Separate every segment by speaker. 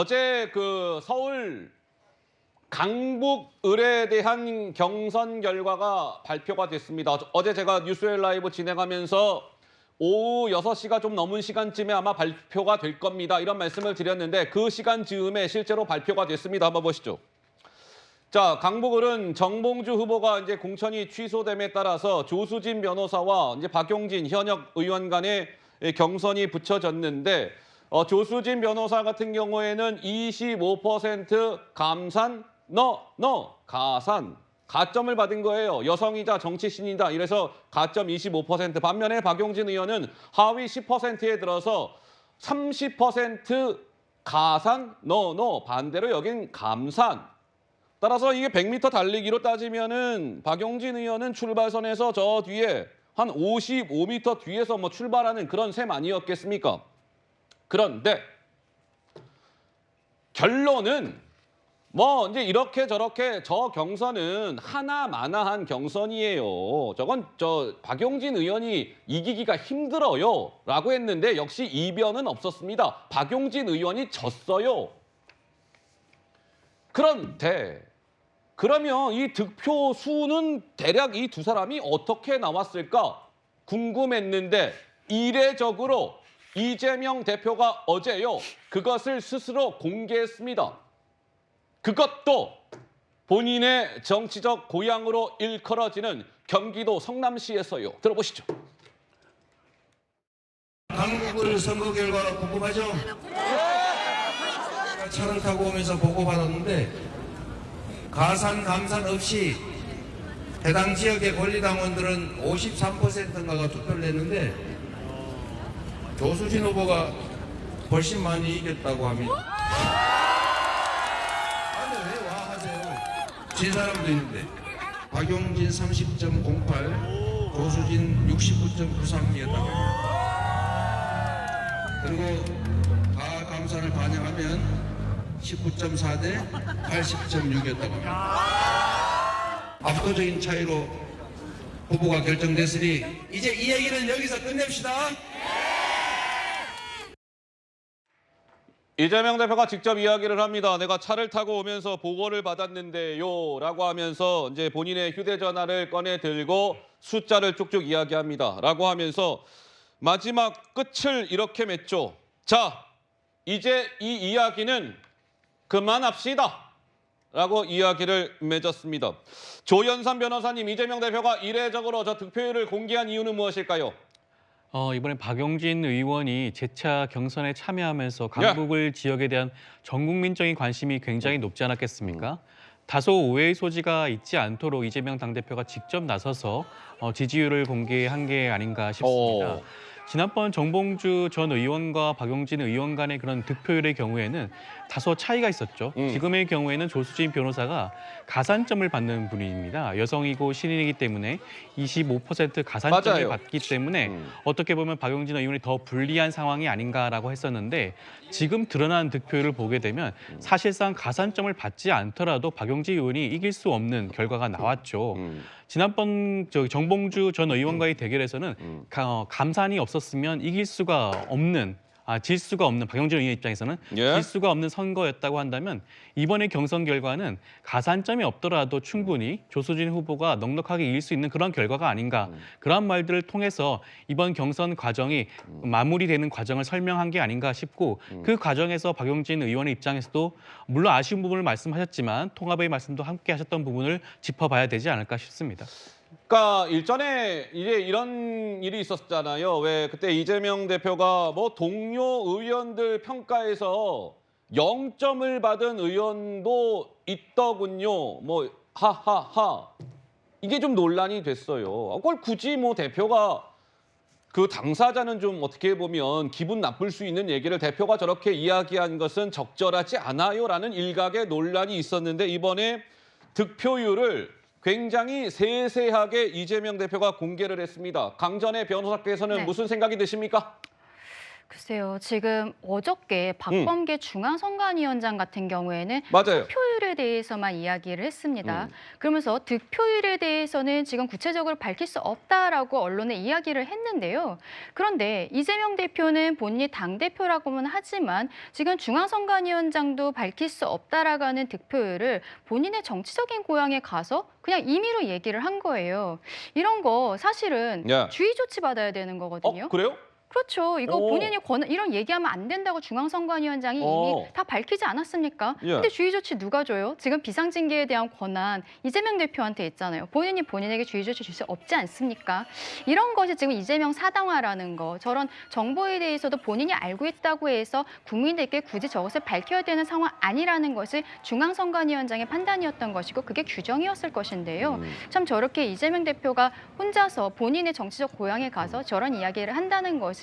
Speaker 1: 어제 그 서울 강북 을에 대한 경선 결과가 발표가 됐습니다. 어제 제가 뉴스웰 라이브 진행하면서 오후 6시가 좀 넘은 시간쯤에 아마 발표가 될 겁니다. 이런 말씀을 드렸는데 그 시간 즈음에 실제로 발표가 됐습니다. 한번 보시죠. 자, 강북을은 정봉주 후보가 이제 공천이 취소됨에 따라서 조수진 변호사와 이제 박용진 현역 의원 간의 경선이 붙여졌는데 조수진 변호사 같은 경우에는 25% 감산, 가산, 가점을 받은 거예요. 여성이자 정치신이다. 이래서 가점 25%. 반면에 박용진 의원은 하위 10%에 들어서 30% 가산, 반대로 여긴 감산. 따라서 이게 100m 달리기로 따지면은 박용진 의원은 출발선에서 저 뒤에 한 55m 뒤에서 뭐 출발하는 그런 셈 아니었겠습니까? 그런데 결론은 뭐 이제 이렇게 저렇게 저 경선은 하나마나한 경선이에요. 저건 박용진 의원이 이기기가 힘들어요라고 했는데 역시 이변은 없었습니다. 박용진 의원이 졌어요. 그런데 그러면 이 득표 수는 대략 이 두 사람이 어떻게 나왔을까 궁금했는데 이례적으로 이재명 대표가 어제요 그것을 스스로 공개했습니다. 그것도 본인의 정치적 고향으로 일컬어지는 경기도 성남시에서요. 들어보시죠.
Speaker 2: 강북을 선거 결과가 궁금하죠? 차를 타고 오면서 보고받았는데 가산, 감산 없이 해당 지역의 권리당원들은 53%인가가 투표를 했는데 조수진 후보가 훨씬 많이 이겼다고 합니다. 아니 왜 와 하세요? 진 사람도 있는데 박용진 30.08, 조수진 69.93이었다고 합니다. 그리고 감산을 반영하면 19.4 대 80.6이었다고 합니다. 압도적인 차이로 후보가 결정됐으니 이제 이 얘기는 여기서 끝냅시다.
Speaker 1: 이재명 대표가 직접 이야기를 합니다. 내가 차를 타고 오면서 보고를 받았는데요 라고 하면서 이제 본인의 휴대전화를 꺼내 들고 숫자를 쭉쭉 이야기합니다. 라고 하면서 마지막 끝을 이렇게 맺죠. 자, 이제 이 이야기는 그만합시다. 라고 이야기를 맺었습니다. 조연산 변호사님, 이재명 대표가 이례적으로 저 득표율을 공개한 이유는 무엇일까요?
Speaker 3: 이번에 박용진 의원이 재차 경선에 참여하면서 강북을 지역에 대한 전 국민적인 관심이 굉장히 높지 않았겠습니까? 다소 오해의 소지가 있지 않도록 이재명 당대표가 직접 나서서 지지율을 공개한 게 아닌가 싶습니다. 지난번 정봉주 전 의원과 박용진 의원 간의 그런 득표율의 경우에는 다소 차이가 있었죠. 지금의 경우에는 조수진 변호사가 가산점을 받는 분입니다. 여성이고 신인이기 때문에 25% 가산점을
Speaker 1: 맞아요.
Speaker 3: 받기 때문에 어떻게 보면 박용진 의원이 더 불리한 상황이 아닌가라고 했었는데 지금 드러난 득표율을 보게 되면 사실상 가산점을 받지 않더라도 박용진 의원이 이길 수 없는 결과가 나왔죠. 지난번 정봉주 전 의원과의 대결에서는 감산이 없었으면 이길 수가 없는 질 수가 없는 박용진 의원 입장에서는 질 수가 없는 선거였다고 한다면 이번의 경선 결과는 가산점이 없더라도 충분히 조수진 후보가 넉넉하게 이길 수 있는 그런 결과가 아닌가. 그런 말들을 통해서 이번 경선 과정이 마무리되는 과정을 설명한 게 아닌가 싶고 그 과정에서 박용진 의원의 입장에서도 물론 아쉬운 부분을 말씀하셨지만 통합의 말씀도 함께 하셨던 부분을 짚어봐야 되지 않을까 싶습니다.
Speaker 1: 그러니까 일전에 이제 이런 일이 있었잖아요. 왜 그때 이재명 대표가 뭐 동료 의원들 평가에서 0점을 받은 의원도 있더군요. 뭐 하하하. 이게 좀 논란이 됐어요. 그걸 굳이 뭐 대표가 그 당사자는 좀 어떻게 보면 기분 나쁠 수 있는 얘기를 대표가 저렇게 이야기한 것은 적절하지 않아요라는 일각의 논란이 있었는데 이번에 득표율을 굉장히 세세하게 이재명 대표가 공개를 했습니다. 강전의 변호사께서는
Speaker 4: 네.
Speaker 1: 무슨 생각이 드십니까?
Speaker 4: 글쎄요, 지금 어저께 박범계 중앙선관위원장 같은 경우에는
Speaker 1: 맞아요.
Speaker 4: 득표율에 대해서만 이야기를 했습니다. 그러면서 득표율에 대해서는 지금 구체적으로 밝힐 수 없다라고 언론에 이야기를 했는데요. 그런데 이재명 대표는 본인이 당대표라고는 하지만 지금 중앙선관위원장도 밝힐 수 없다라고 하는 득표율을 본인의 정치적인 고향에 가서 그냥 임의로 얘기를 한 거예요. 이런 거 사실은
Speaker 1: 예.
Speaker 4: 주의 조치 받아야 되는 거거든요.
Speaker 1: 그래요?
Speaker 4: 그렇죠. 이거
Speaker 1: 오.
Speaker 4: 본인이 이런 얘기하면 안 된다고 중앙선관위원장이
Speaker 1: 어.
Speaker 4: 이미 다 밝히지 않았습니까?
Speaker 1: 예.
Speaker 4: 근데 주의 조치 누가 줘요? 지금 비상징계에 대한 권한 이재명 대표한테 있잖아요. 본인이 본인에게 주의 조치 줄 수 없지 않습니까? 이런 것이 지금 이재명 사당화라는 거, 저런 정보에 대해서도 본인이 알고 있다고 해서 국민들께 굳이 저것을 밝혀야 되는 상황 아니라는 것이 중앙선관위원장의 판단이었던 것이고 그게 규정이었을 것인데요. 참 저렇게 이재명 대표가 혼자서 본인의 정치적 고향에 가서 저런 이야기를 한다는 것이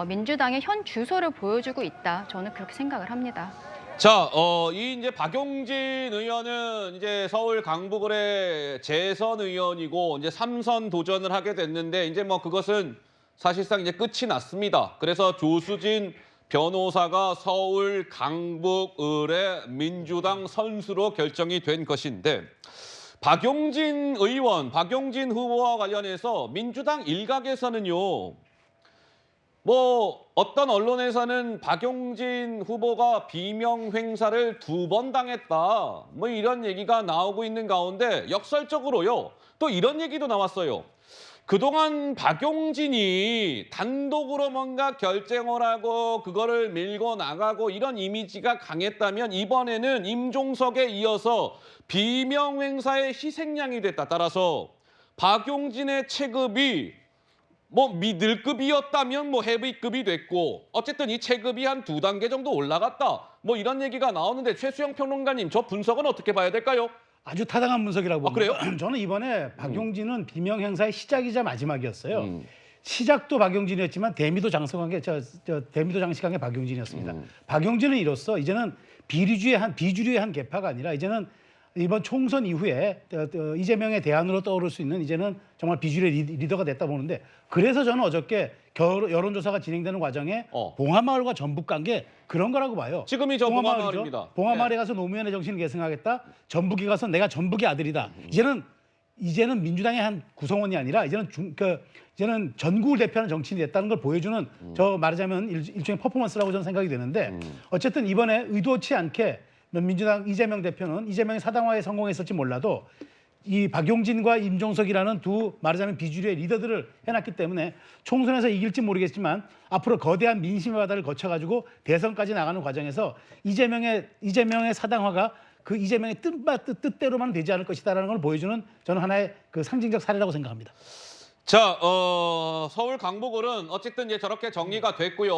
Speaker 4: 민주당의 현 주소를 보여주고 있다. 저는 그렇게 생각을 합니다.
Speaker 1: 자, 이 이제 박용진 의원은 이제 서울 강북을의 재선 의원이고 이제 3선 도전을 하게 됐는데 이제 뭐 그것은 사실상 이제 끝이 났습니다. 그래서 조수진 변호사가 서울 강북을의 민주당 선수로 결정이 된 것인데 박용진 의원, 박용진 후보와 관련해서 민주당 일각에서는요. 뭐 어떤 언론에서는 박용진 후보가 비명 행사를 2번 당했다. 뭐 이런 얘기가 나오고 있는 가운데 역설적으로요. 또 이런 얘기도 나왔어요. 그동안 박용진이 단독으로 뭔가 결정을 하고 그거를 밀고 나가고 이런 이미지가 강했다면 이번에는 임종석에 이어서 비명 행사의 희생양이 됐다. 따라서 박용진의 체급이 뭐 미들급이었다면 뭐 헤비급이 됐고 어쨌든 이 체급이 한 2단계 정도 올라갔다. 뭐 이런 얘기가 나오는데 최수영 평론가님 저 분석은 어떻게 봐야 될까요?
Speaker 5: 아주 타당한 분석이라고
Speaker 1: 아,
Speaker 5: 봅니다.
Speaker 1: 그래요?
Speaker 5: 저는 이번에 박용진은 비명 행사의 시작이자 마지막이었어요. 시작도 박용진이었지만 대미도 장식한 게 대미도 장식한 게 박용진이었습니다. 박용진은 이로써 이제는 비주류의 한 계파가 아니라 이제는 이번 총선 이후에 이재명의 대안으로 떠오를 수 있는 이제는 정말 비주류의 리더가 됐다 보는데 그래서 저는 어저께 여론조사가 진행되는 과정에 봉하마을과 전북 간 게 그런 거라고 봐요.
Speaker 1: 지금이 저 봉하마을입니다.
Speaker 5: 봉하마을에 가서 노무현의 정신을 계승하겠다. 전북에 가서 내가 전북의 아들이다. 이제는 민주당의 한 구성원이 아니라 이제는 전국을 대표하는 정치인이 됐다는 걸 보여주는 저 말하자면 일종의 퍼포먼스라고 저는 생각이 되는데 어쨌든 이번에 의도치 않게 민주당 이재명 대표는 이재명의 사당화에 성공했을지 몰라도 이 박용진과 임종석이라는 두 말하자면 비주류의 리더들을 해놨기 때문에 총선에서 이길지 모르겠지만 앞으로 거대한 민심의 바다를 거쳐가지고 대선까지 나가는 과정에서 이재명의 사당화가 그 이재명의 뜻대로만 되지 않을 것이다라는 걸 보여주는 저는 하나의 그 상징적 사례라고 생각합니다.
Speaker 1: 자, 서울 강북을은 어쨌든 이제 저렇게 정리가 됐고요.